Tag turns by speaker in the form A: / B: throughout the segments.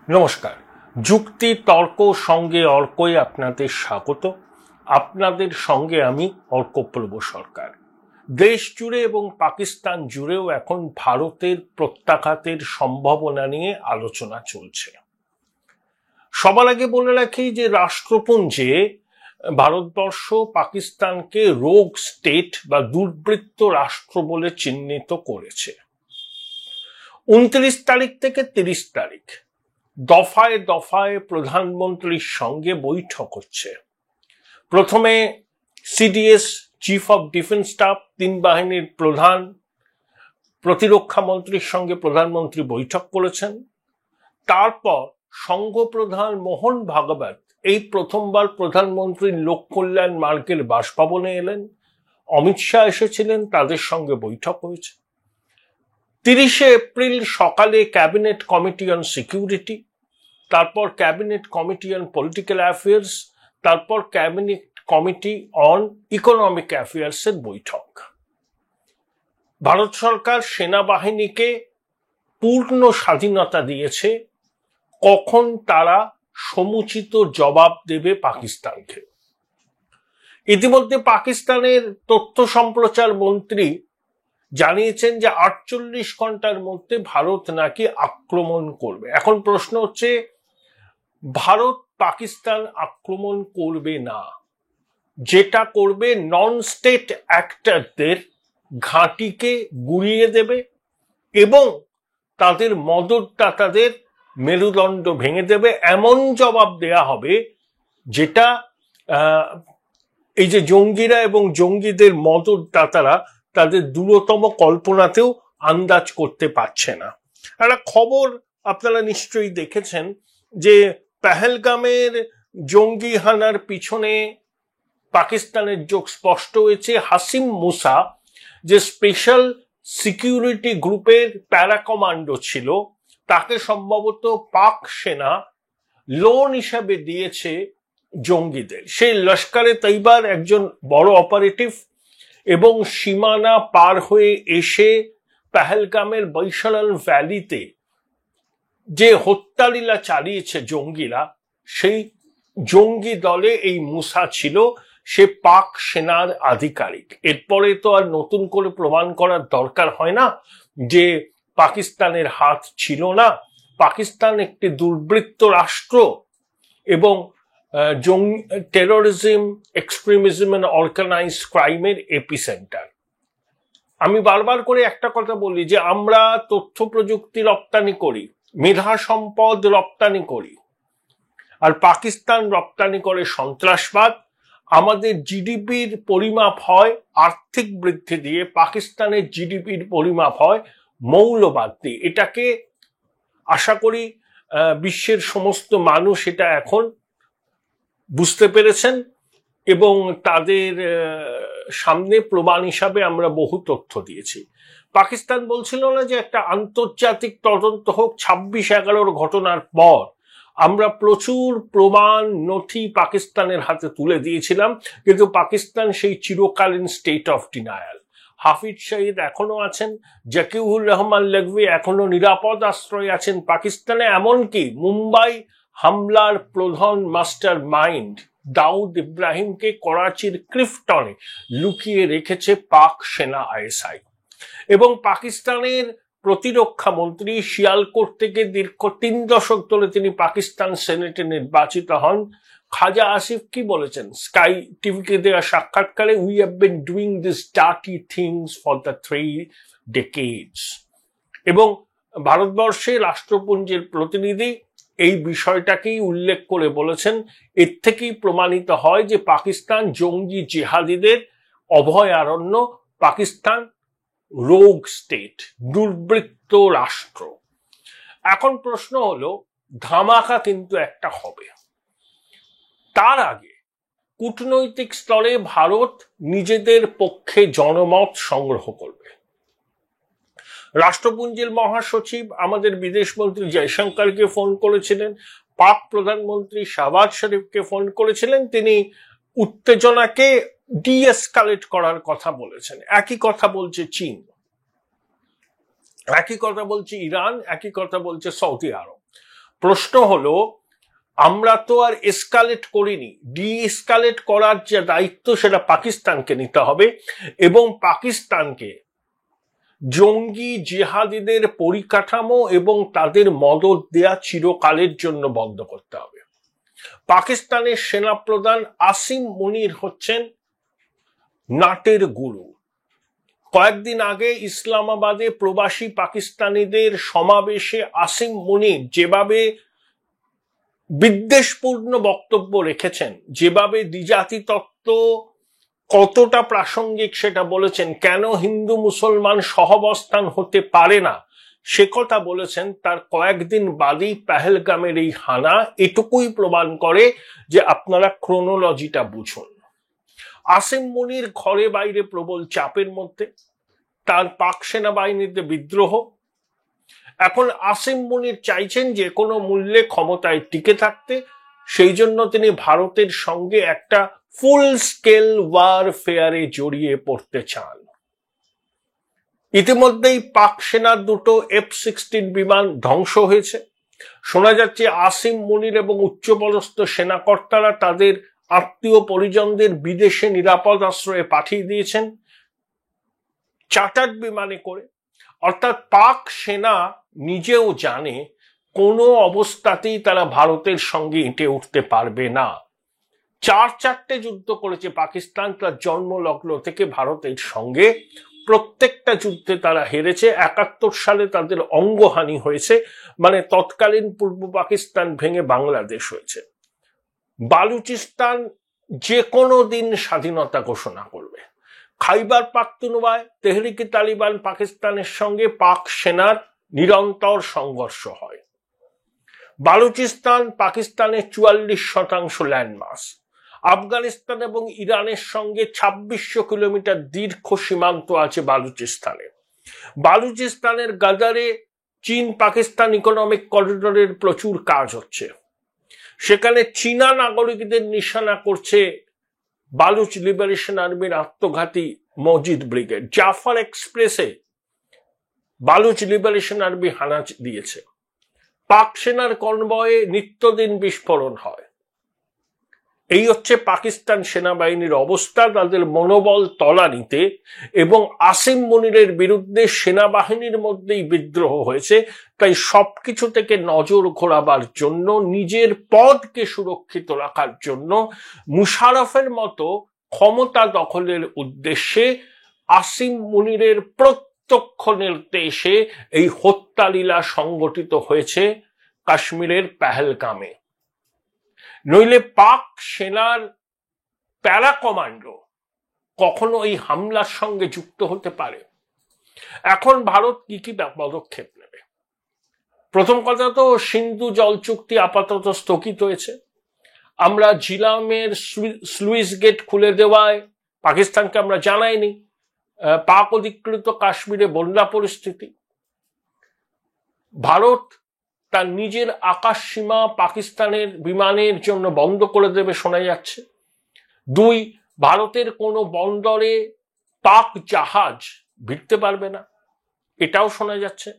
A: নমস্কার। যুক্তি তর্ক সঙ্গে অর্কই আপনাদের স্বাগত। আপনাদের সঙ্গে আমি অর্কপ্রভ সরকার। দেশ জুড়ে এবং পাকিস্তান জুড়েও এখন ভারতের প্রত্যাঘাতের সম্ভাবনা নিয়ে আলোচনা চলছে। সবার আগে বলে রাখি যে রাষ্ট্রপুঞ্জে ভারতবর্ষ পাকিস্তানকে রোগ স্টেট বা দুর্বৃত্ত রাষ্ট্র বলে চিহ্নিত করেছে। 29 তারিখ থেকে 30 তারিখ দফায় দফায় প্রধানমন্ত্রীর সঙ্গে বৈঠক হচ্ছে। প্রথমে CDS chief of defence staff, 3 বাহিনীর প্রধান, প্রতিরক্ষা মন্ত্রীর সঙ্গে প্রধানমন্ত্রী বৈঠক করেছেন। তারপর সংঘ প্রধান মোহন ভাগবত এই প্রথমবার প্রধানমন্ত্রীর লোক কল্যাণ মার্গের বাসভবনে এলেন। অমিত শাহ এসেছিলেন, তাদের সঙ্গে বৈঠক হয়েছে। 30 এপ্রিল সকালে ক্যাবিনেট কমিটি অন সিকিউরিটি, তারপর cabinet committee on political affairs, তারপর cabinet committee on economic affairs এর বৈঠক। ভারত সরকার সেনাবাহিনীকে পূর্ণ স্বাধীনতা দিয়েছে কখন তারা সমুচিত জবাব দেবে পাকিস্তানকে। ইতিমধ্যে পাকিস্তানের তথ্য সম্প্রচার মন্ত্রী জানিয়েছেন যে 48 ঘন্টার মধ্যে ভারত নাকি আক্রমণ করবে। এখন প্রশ্ন হচ্ছে, ভারত পাকিস্তান আক্রমণ করবে না, যেটা করবে নন স্টেট অ্যাক্টরদের ঘাঁটিকে গুড়িয়ে দেবে এবং তাদের মদতদাতাদের মেরুদণ্ড ভেঙে দেবে। এমন জবাব দেয়া হবে যেটা এই যে জঙ্গিরা এবং জঙ্গিদের মদতদাতারা তাদের দূরতম কল্পনাতেও আন্দাজ করতে পারছে না। একটা খবর আপনারা নিশ্চয়ই দেখেছেন যে পেহেলগামের জঙ্গি হানার পিছনে পাকিস্তানের যোগ স্পষ্ট হয়েছে। হাসিম মুসা, যে স্পেশাল সিকিউরিটি গ্রুপের প্যারা কমান্ডো ছিল, তাকে সম্ভবত পাক সেনা লোন হিসাবে দিয়েছে জঙ্গিদের। সেই লস্করে তৈবার একজন বড় অপারেটিভ এবং সীমানা পার হয়ে এসে পেহেলগামের বৈশাল ভ্যালিতে যে হত্যালীলা চালিয়েছে জঙ্গিরা, সেই জঙ্গি দলে এই মুসা ছিল। সে পাক সেনার আধিকারিক। এরপরে তো আর নতুন করে প্রমাণ করার দরকার হয় না যে পাকিস্তানের হাত ছিল না। পাকিস্তান একটি দুর্বৃত্ত রাষ্ট্র এবং টেরোরিজম, এক্সট্রিমিজম এন্ড অর্গানাইজড ক্রাইমের এপিসেন্টার। আমি বারবার করে একটা কথা বলি যে আমরা তথ্য প্রযুক্তি রপ্তানি করি, মেধা সম্পদ রপ্তানি করি, আর পাকিস্তান রপ্তানি করে সন্ত্রাসবাদ। আমাদের জিডিপির পরিমাপ হয় আর্থিক বৃদ্ধি দিয়ে, পাকিস্তানের জিডিপির পরিমাপ হয় মৌলবাদ দিয়ে। এটাকে আশা করি বিশ্বের সমস্ত মানুষ এটা এখন বুঝতে পেরেছেন এবং তাদের সামনে প্রমাণ হিসাবে আমরা বহু তথ্য দিয়েছি। পাকিস্তান বলছিল না যে একটা আন্তর্জাতিক তদন্ত হোক। 26/11 ঘটনার পর আমরা প্রচুর প্রমাণ নথি পাকিস্তানের হাতে তুলে দিয়েছিলাম, কিন্তু পাকিস্তান সেই চিরকালীন স্টেট অফ ডিনায়াল। হাফিজ সঈদ এখনো আছেন, জাকিউর রহমান লখভি এখনো নিরাপদ আশ্রয় আছেন পাকিস্তানে। এমনকি মুম্বাই হামলার প্রধান মাস্টার মাইন্ড দাউদ ইব্রাহিমকে করাচির ক্রিফটনে লুকিয়ে রেখেছে পাক সেনা আইএসআই। এবং পাকিস্তানের প্রতিরক্ষা মন্ত্রী শিয়ালকোট থেকে দীর্ঘ 3 দশক ধরে তিনি পাকিস্তান সেনেটে নির্বাচিত হন। খাজা আসিফ কি বলেছেন স্কাই টিভিকে দেওয়া সাক্ষাৎকারে? We have been doing this dirty things for the 3 decades। এবং ভারতবর্ষে রাষ্ট্রপুঞ্জের প্রতিনিধি এই বিষয়টাকেই উল্লেখ করে বলেছেন, এর থেকেই প্রমাণিত হয় যে পাকিস্তান জঙ্গি জিহাদিদের অভয়ারণ্য, পাকিস্তান রোগ স্টেট, দুর্বৃত্ত রাষ্ট্র। এখন প্রশ্ন হলো, ধামাকা কিন্তু একটা হবে। তার আগে কূটনৈতিক স্তরে ভারত নিজেদের পক্ষে জনমত সংগ্রহ করবে। রাষ্ট্রপুঞ্জের মহাসচিব আমাদের বিদেশমন্ত্রী জয়শঙ্করকে ফোন করেছিলেন, পাক প্রধানমন্ত্রী শাহবাজ শরীফকে ফোন করেছিলেন। তিনি উত্তেজনাকে ডিএসকালেট করার কথা বলেছেন। একই কথা বলছে চীন, একই কথা বলছে ইরান, একই কথা বলছে সৌদি আরব। প্রশ্ন হলো, আমরা তো আর এসকালেট করিনি, ডি এসকালেট করার যে দায়িত্ব সেটা পাকিস্তানকে নিতে হবে এবং পাকিস্তানকে জঙ্গি জিহাদিদের পরিকাঠামো এবং তাদের মদত দেয়া চিরকালের জন্য বন্ধ করতে হবে। পাকিস্তানের সেনাপ্রধান আসিম মুনির হচ্ছেন নাটের গুরু। কয়েকদিন আগে ইসলামাবাদে প্রবাসী পাকিস্তানিদের সমাবেশে আসিম মুনির যেভাবে বিদ্বেষপূর্ণ বক্তব্য রেখেছেন, যেভাবে দ্বিজাতি তত্ত্ব কতটা প্রাসঙ্গিক সেটা বলেছেন, কেন হিন্দু মুসলমান সহাবস্থান হতে পারে না সে কথা বলেছেন, তার কয়েকদিন বাদেই পেহেলগামের এই হানা এটুকুই প্রমাণ করে যে আপনারা ক্রোনোলজিটা বুঝুন। আসিম মুনির ঘরে বাইরে প্রবল চাপের মধ্যে, তার পাক সেনাবাহিনীতে বিদ্রোহ। এখন আসিম মুনির চাইছেন যে কোনো মূল্যে ক্ষমতায় টিকে থাকতে, সেই জন্য তিনি ভারতের সঙ্গে একটা ফুল স্কেল ওয়ারফেয়ারে জড়িয়ে পড়তে চান। ইতিমধ্যেই পাক সেনার দুটো F-16 বিমান ধ্বংস হয়েছে। শোনা যাচ্ছে আসিম মুনির এবং উচ্চপদস্থ সেনাকর্তারা তাদের আত্মীয় পরিজনদের বিদেশে নিরাপদ আশ্রয়ে পাঠিয়ে দিয়েছেন চার্টার্ড বিমানে করে। অর্থাৎ পাক সেনা নিজেও জানে কোনো অবস্থাতেই তারা ভারতের সঙ্গে এঁটে উঠতে পারবে না। চারটে যুদ্ধ করেছে পাকিস্তান তার জন্মলগ্ন থেকে ভারতের সঙ্গে, প্রত্যেকটা যুদ্ধে তারা হেরেছে। 71 সালে তাদের অঙ্গহানি হয়েছে, মানে তৎকালীন পূর্ব পাকিস্তান ভেঙে বাংলাদেশ হয়েছে। বালুচিস্তান যে কোনো দিন স্বাধীনতা ঘোষণা করবে। খাইবার পাখতুনওয়ায় তেহরিকে তালিবান পাকিস্তানের সঙ্গে পাক সেনার নিরন্তর সংঘর্ষ হয়। বালুচিস্তান পাকিস্তানের 44% ল্যান্ডমাস। আফগানিস্তান এবং ইরানের সঙ্গে 2600 কিলোমিটার দীর্ঘ সীমান্ত আছে বালুচিস্তানে। বালুচিস্তানের গাজারে চীন পাকিস্তান ইকোনমিক করিডোরের প্রচুর কাজ হচ্ছে। সেখানে চীনা নাগরিকদের নিশানা করছে বালুচ লিবারেশন আর্মির আত্মঘাতী মজিদ ব্রিগেড। জাফর এক্সপ্রেসে বালুচ লিবারেশন আর্মি হানা দিয়েছে। পাক সেনার কনভয়ে নিত্যদিন বিস্ফোরণ হয়। এই হচ্ছে পাকিস্তান সেনাবাহিনীর অবস্থা, তাদের মনোবল তলানিতে। এবং আসিম মুনিরের বিরুদ্ধে সেনাবাহিনীর মধ্যেই বিদ্রোহ হয়েছে। তাই সবকিছু থেকে নজর ঘোরাবার জন্য, নিজের পদকে সুরক্ষিত রাখার জন্য, মুশারফের মতো ক্ষমতা দখলের উদ্দেশ্যে আসিম মুনিরের প্রত্যক্ষ নির্দেশে এই হত্যালীলা সংগঠিত হয়েছে কাশ্মীরের পেহেলগামে। নইলে পাক সেনার প্যারা কমান্ডো কখনো এই হামলার সঙ্গে যুক্ত হতে পারে? এখন ভারত কি কি পদক্ষেপ নেবে? প্রথম কথা তো সিন্ধু জল চুক্তি আপাতত স্থগিত হয়েছে। আমরা জিলামের স্লুইস গেট খুলে দেওয়ায় পাকিস্তানকে আমরা জানাইনি। পাক অধিকৃত কাশ্মীরে বন্যা পরিস্থিতি। ভারত তার নিজের আকাশ সীমা পাকিস্তানের বিমানের জন্য বন্ধ করে দেবে শোনা যাচ্ছে। 2, ভারতের কোনো বন্দরে পাক জাহাজ ভিড়তে পারবে না, এটাও শোনা যাচ্ছে।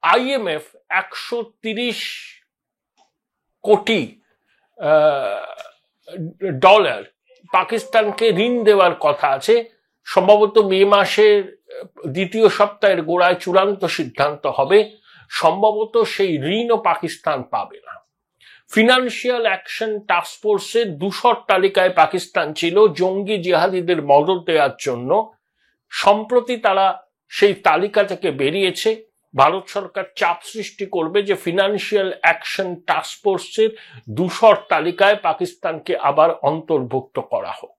A: IMF 130 কোটি ডলার পাকিস্তানকে ঋণ দেওয়ার কথা আছে। সম্ভবত মে মাসের দ্বিতীয় সপ্তাহের গোড়ায় চূড়ান্ত সিদ্ধান্ত হবে। সম্ভবত সেই ঋণও পাকিস্তান পাবে না। ফিনান্সিয়াল অ্যাকশন টাস্কফোর্সের 200 তালিকায় পাকিস্তান ছিল জঙ্গি জিহাদিদের মদত দেওয়ার জন্য। সম্প্রতি তারা সেই তালিকা থেকে বেরিয়েছে। ভারত সরকার চাপ সৃষ্টি করবে যে ফিনান্সিয়াল অ্যাকশন টাস্কফোর্সের 200 তালিকায় পাকিস্তানকে আবার অন্তর্ভুক্ত করা হোক।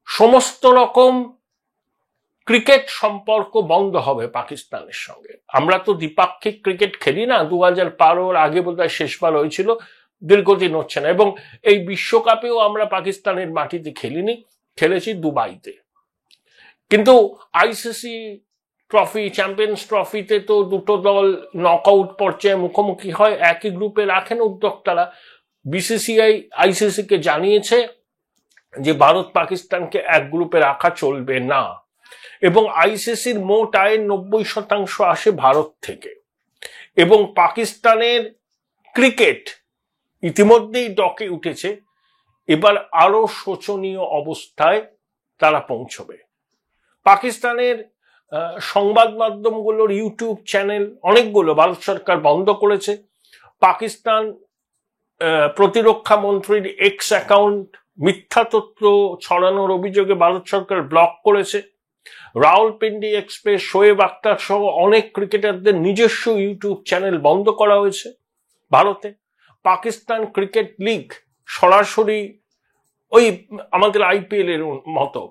A: সমস্ত রকম ক্রিকেট সম্পর্ক বন্ধ হবে পাকিস্তানের সঙ্গে। আমরা তো দ্বিপাক্ষিক ক্রিকেট খেলি না, 2012 আগে বোধহয় শেষবার হয়েছিল, দীর্ঘদিন হচ্ছে না। এবং এই বিশ্বকাপেও আমরা পাকিস্তানের মাটিতে খেলিনি, খেলেছি দুবাইতে। কিন্তু ICC ট্রফি, চ্যাম্পিয়ন্স ট্রফিতে তো দুটো দল নকআউট পর্যায়ে মুখোমুখি হয়, একই গ্রুপে রাখেন উদ্যোক্তারা। BCCI ICC কে জানিয়েছে যে ভারত পাকিস্তানকে এক গ্রুপে রাখা চলবে না। এবং ICCর মোট আয়ের 90% আসে ভারত থেকে। এবং পাকিস্তানের ক্রিকেট ইতিমধ্যেই ডকে উঠেছে, এবার আরো শোচনীয় অবস্থায় তারা পৌঁছবে। পাকিস্তানের সংবাদ মাধ্যমগুলোর ইউটিউব চ্যানেল অনেকগুলো ভারত সরকার বন্ধ করেছে। পাকিস্তান প্রতিরক্ষা মন্ত্রীর এক্স অ্যাকাউন্ট মিথ্যা তথ্য ছড়ানোর অভিযোগে ভারত সরকার ব্লক করেছে। রাওয়ালপিন্ডি এক্সপ্রেস, শোয়েব আখতার সহ অনেক ক্রিকেটারদের নিজস্ব ইউটিউব চ্যানেল বন্ধ করা হয়েছে ভারতে। পাকিস্তান ক্রিকেট লিগ সরাসরি ওই আমাদের আইপিএল এর মতো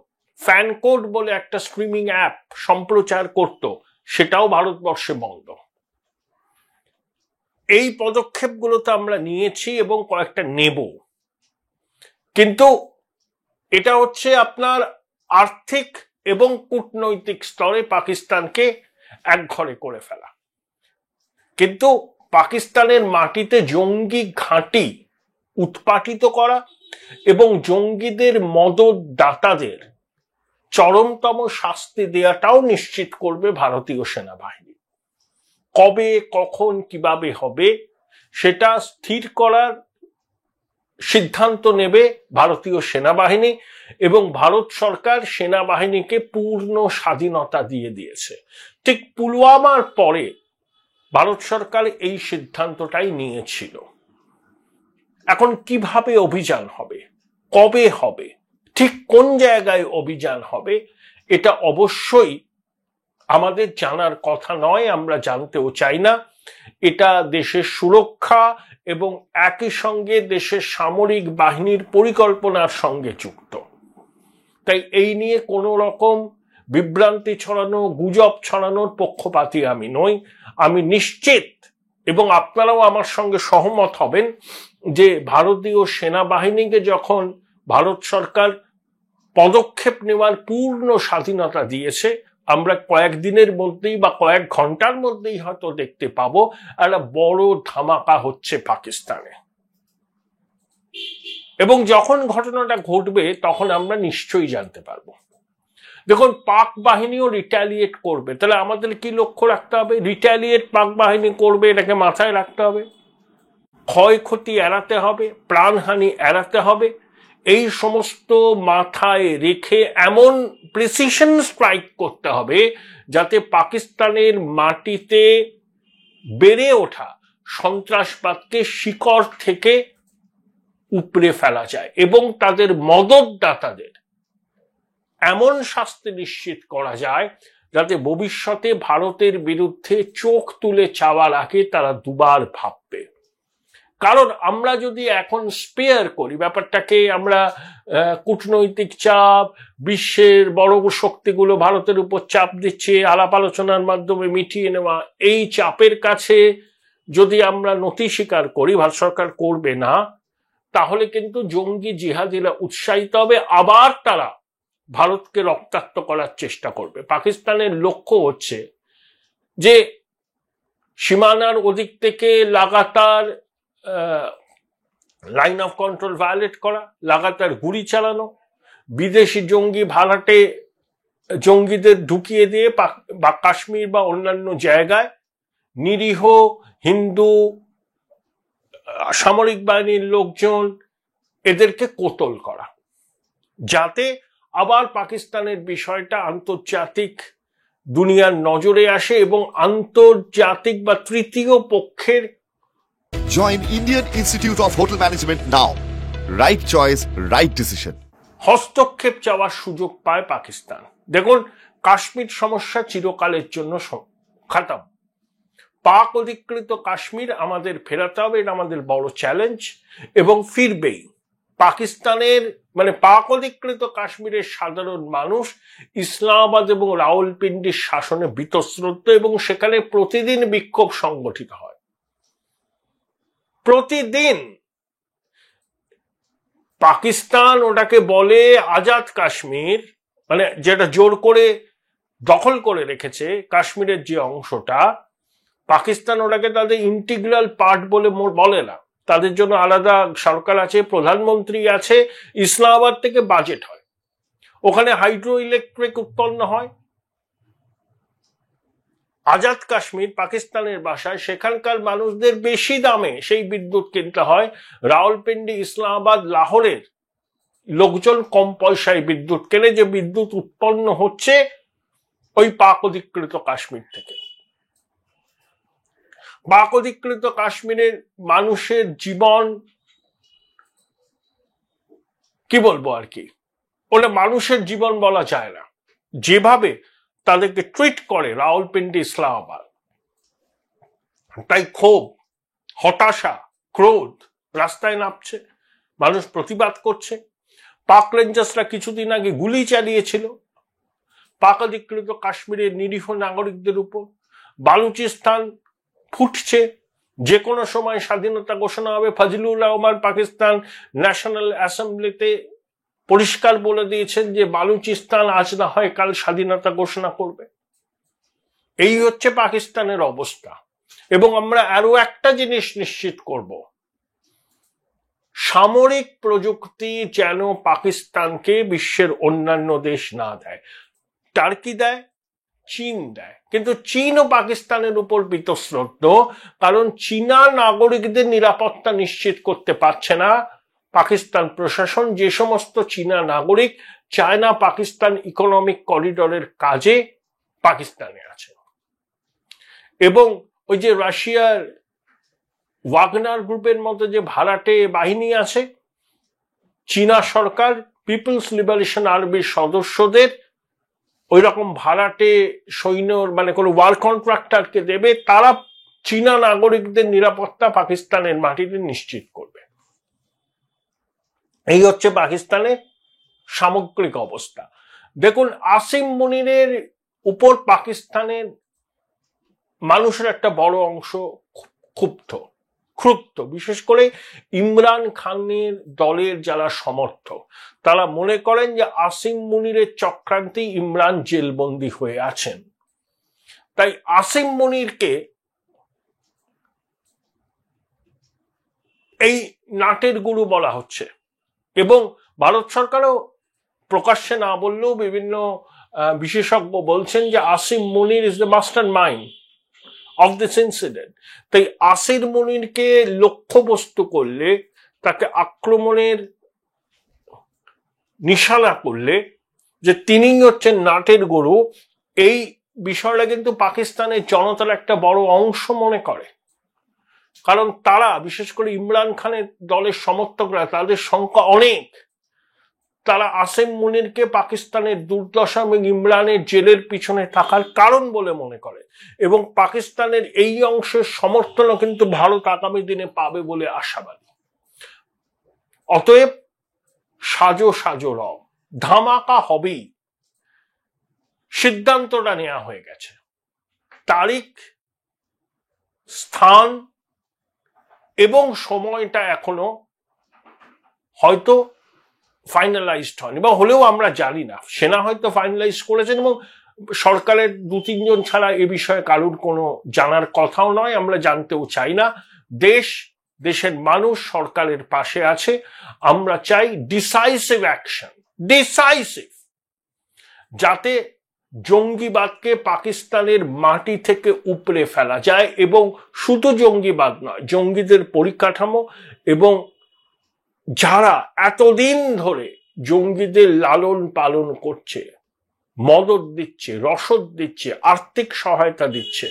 A: ফ্যান কোড বলে একটা স্ট্রিমিং অ্যাপ সম্প্রচার করত, সেটাও ভারতবর্ষে বন্ধ। এই পদক্ষেপগুলো তো আমরা নিয়েছি এবং কয়েকটা নেব, কিন্তু এটা হচ্ছে আপনার আর্থিক এবং কূটনৈতিক স্তরে পাকিস্তানকে একঘরে করে ফেলা। কিন্তু পাকিস্তানের মাটিতে জঙ্গি ঘাঁটি উৎপাটিত করা এবং জঙ্গিদের মদতদাতাদের চরমতম শাস্তি দেওয়াটাও নিশ্চিত করবে ভারতীয় সেনাবাহিনী। কবে, কখন, কিভাবে হবে সেটা স্থির করার সিদ্ধান্ত নেবে ভারতীয় সেনাবাহিনী, এবং ভারত সরকার সেনাবাহিনীকে পূর্ণ স্বাধীনতা দিয়ে দিয়েছে। ঠিক পুলওয়ামার পরে ভারত সরকার এই সিদ্ধান্তটাই নিয়েছিল। এখন কিভাবে অভিযান হবে, কবে হবে, ঠিক কোন জায়গায় অভিযান হবে, এটা অবশ্যই আমাদের জানার কথা নয়, আমরা জানতেও চাই না। এটা দেশের সুরক্ষা এবং একই সঙ্গে দেশের সামরিক বাহিনীর পরিকল্পনার সঙ্গে যুক্ত। তাই এই নিয়ে কোনো রকম বিভ্রান্তি ছড়ানো, গুজব ছড়ানোর পক্ষপাতী আমি নই। আমি নিশ্চিত, এবং আপনারাও আমার সঙ্গে সহমত হবেন, যে ভারতীয় সেনাবাহিনীকে যখন ভারত সরকার পদক্ষেপ নেওয়ার পূর্ণ স্বাধীনতা দিয়েছে, আমরা কয়েকদিনের মধ্যেই বা কয়েক ঘন্টার মধ্যেই হয়তো দেখতে পাবো একটা বড় ধামাকা হচ্ছে পাকিস্তানে। এবং যখন ঘটনাটা ঘটবে তখন আমরা নিশ্চয়ই জানতে পারবো। দেখুন, পাক বাহিনীও রিট্যালিয়েট করবে, তাহলে আমাদের কি লক্ষ্য রাখতে হবে? রিট্যালিয়েট পাক বাহিনী করবে, এটাকে মাথায় রাখতে হবে। ক্ষয়ক্ষতি এড়াতে হবে, প্রাণহানি এড়াতে হবে। এই সমস্ত মাথায় রেখে এমন প্রিসিশন স্ট্রাইক করতে হবে যাতে পাকিস্তানের মাটিতে বেড়ে ওঠা সন্ত্রাসবাদকে শিকড় থেকে উপড়ে ফেলা যায়, এবং তাদের মদতদাতাদের এমন শাস্তি নিশ্চিত করা যায় যাতে ভবিষ্যতে ভারতের বিরুদ্ধে চোখ তুলে চাওয়ার আগে তারা দুবার ভাববে। কারণ আমরা যদি এখন স্পেয়ার করি ব্যাপারটাকে, আমরা কূটনৈতিক চাপ, বিশ্বের বড় শক্তিগুলো ভারতের উপর চাপ দিচ্ছে, আলাপ আলোচনার মাধ্যমে মিটিয়ে নেওয়া, এই চাপের কাছে যদি আমরা নতি স্বীকার করি, ভারত সরকার করবে না, তাহলে কিন্তু জঙ্গি জিহাদিরা উৎসাহিত হবে, আবার তারা ভারতকে রক্তাক্ত করার চেষ্টা করবে। পাকিস্তানের লক্ষ্য হচ্ছে যে সীমানার ওদিক থেকে লাগাতার লাইন অফ কন্ট্রোল ভায়োলেট করা, লাগাতার গুলি চালানো, বিদেশি জঙ্গি ভাড়াটে জঙ্গিদের ঢুকিয়ে দিয়ে বা কাশ্মীর বা অন্যান্য জায়গায় নিরীহ হিন্দু সামরিক বাহিনীর লোকজন এদেরকে কোতল করা, যাতে আবার পাকিস্তানের বিষয়টা আন্তর্জাতিক দুনিয়ার নজরে আসে এবং আন্তর্জাতিক বা তৃতীয় পক্ষের।
B: Join Indian Institute of Hotel Management now. Right choice, right decision.
A: হস্তক্ষেপ চাওয়ার সুযোগ পায় পাকিস্তান। দেখুন, কাশ্মীর সমস্যা চিরকালের জন্য খতম। পাক অধিকৃত কাশ্মীর আমাদের ফেরাতে হবে, এটা আমাদের বড় চ্যালেঞ্জ, এবং ফিরবেই। পাকিস্তানের পাক অধিকৃত কাশ্মীরের সাধারণ মানুষ ইসলামাবাদ এবং রাওয়ালপিন্ডির শাসনে বীতশ্রদ্ধ, এবং সেখানে প্রতিদিন বিক্ষোভ সংগঠিত হয়, প্রতিদিন। পাকিস্তান ওটাকে বলে আজাদ কাশ্মীর, যেটা জোর করে দখল করে রেখেছে কাশ্মীরের যে অংশটা, পাকিস্তান ওটাকে তাদের ইন্টিগ্রাল পার্ট বলে বলে না। তাদের জন্য আলাদা সরকার আছে, প্রধানমন্ত্রী আছে, ইসলামাবাদ থেকে বাজেট হয়, ওখানে হাইড্রো ইলেকট্রিক উৎপন্ন হয়, আজাদ কাশ্মীর পাকিস্তানের ভাষায়, সেখানকার মানুষদের বেশি দামে সেই বিদ্যুৎ কিনতে হয়। রাওয়ালপিন্ডি, ইসলামাবাদ, লাহোরের লোকজন কম পয়সায় বিদ্যুৎ কেনে, যে বিদ্যুৎ উৎপন্ন হচ্ছে ওই পাক অধিকৃত কাশ্মীর থেকে। পাক অধিকৃত কাশ্মীরের মানুষের জীবন কি বলবো আর কি, ওটা মানুষের জীবন বলা যায় না, যেভাবে তাদেরকে ট্রিট করে রাওয়ালপিন্ডি, ইসলামাবাদ। তাই ক্ষোভ, হতাশা, ক্রোধ রাস্তায় নামছে, মানুষ প্রতিবাদ করছে। পাক রেঞ্জার্সরা কিছুদিন আগে গুলি চালিয়েছিল পাক অধিকৃত কাশ্মীরের নিরীহ নাগরিকদের উপর। বালুচিস্তান ফুটছে, যে কোনো সময় স্বাধীনতা ঘোষণা হবে। ফজলুর রহমান পাকিস্তান ন্যাশনাল অ্যাসেম্বলিতে পরিষ্কার বলে দিয়েছেন যে বালুচিস্তান আজ না হয় কাল স্বাধীনতা ঘোষণা করবে। এই হচ্ছে পাকিস্তানের অবস্থা। এবং আমরা আরো একটা জিনিস নিশ্চিত করব, সামরিক প্রযুক্তি যেন পাকিস্তানকে বিশ্বের অন্যান্য দেশ না দেয়। টার্কি দেয়, চীন দেয়, কিন্তু চীনও পাকিস্তানের উপর বীতশ্রদ্ধ, কারণ চীনা নাগরিকদের নিরাপত্তা নিশ্চিত করতে পারছে না পাকিস্তান প্রশাসন। যে সমস্ত চীনা নাগরিক চায়না পাকিস্তান ইকোনমিক করিডোরের কাজে পাকিস্তানে আছে, এবং ওই যে রাশিয়ার ওয়াগনার গ্রুপের মতো যে ভাড়াটে বাহিনী আছে, চীনা সরকার পিপলস লিবারেশন আর্মির সদস্যদের ওই রকম ভাড়াটে সৈন্য, মানে কোনো ওয়ার কন্ট্রাক্টরকে দেবে, তারা চীনা নাগরিকদের নিরাপত্তা পাকিস্তানের মাটিতে নিশ্চিত করবে। এই হচ্ছে পাকিস্তানের সামগ্রিক অবস্থা। দেখুন, আসিম মুনিরের উপর পাকিস্তানের মানুষের একটা বড় অংশ ক্ষুব্ধ, বিশেষ করে ইমরান খানের দলের যারা সমর্থক, তারা মনে করেন যে আসিম মুনিরের চক্রান্তে ইমরান জেলবন্দী হয়ে আছেন। তাই আসিম মুনিরকে এই নাটের গুরু বলা হচ্ছে, এবং ভারত সরকারও প্রকাশ্যে না বললেও বিভিন্ন বিশেষজ্ঞ বলছেন যে Asim Munir is the mastermind of this incident. তাই আসিম মুনিরকে লক্ষ্যবস্তু করলে, তাকে আক্রমণের নিশানা করলে যে তিনি হচ্ছেন নাটের গুরু, এই বিষয়টা কিন্তু পাকিস্তানের জনতার একটা বড় অংশ মনে করে। কারণ তারা, বিশেষ করে ইমরান খানের দলের সমর্থকরা, তাদের সংখ্যা অনেক, তারা আসিম মুনিরকে পাকিস্তানের দুর্দশা এবং ইমরানের জেলের পিছনে থাকার কারণ বলে মনে করে, এবং পাকিস্তানের এই অংশের সমর্থনও কিন্তু ভারত আগামী দিনে পাবে বলে আশাবাদী। অতএব সাজো সাজো রব, ধামাকা হবেই, সিদ্ধান্তটা নেওয়া হয়ে গেছে। তারিখ, স্থান এবং সময়টা এখনো হয়তো ফাইনালাইজড হয়নি, বা হলেও আমরা জানি না। সেনা হয়তো ফাইনালাইজ করেছেন, এবং সরকারের 2-3 জন ছাড়া এ বিষয়ে কারোর কোনো জানার কথাও নয়, আমরা জানতেও চাই না। দেশের মানুষ সরকারের পাশে আছে। আমরা চাই ডিসাইসিভ অ্যাকশন, ডিসাইসিভ, যাতে জঙ্গিবাদকে পাকিস্তানের মাটি থেকে উপড়ে ফেলা যায়, এবং শুধু জঙ্গিবাদ নয়, জঙ্গিদের পরিকাঠামো এবং যারা এতদিন ধরে জঙ্গিদের লালন পালন করছে, মদত দিচ্ছে, রসদ দিচ্ছে, আর্থিক সহায়তা দিচ্ছে,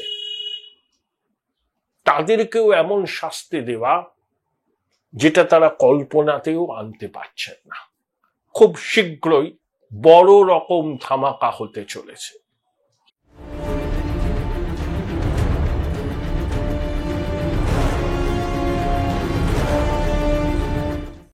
A: তাদেরকেও এমন শাস্তি দেওয়া যেটা তারা কল্পনাতেও আনতে পারছেন না। খুব শীঘ্রই বড় রকম ধামাকা হতে চলেছে।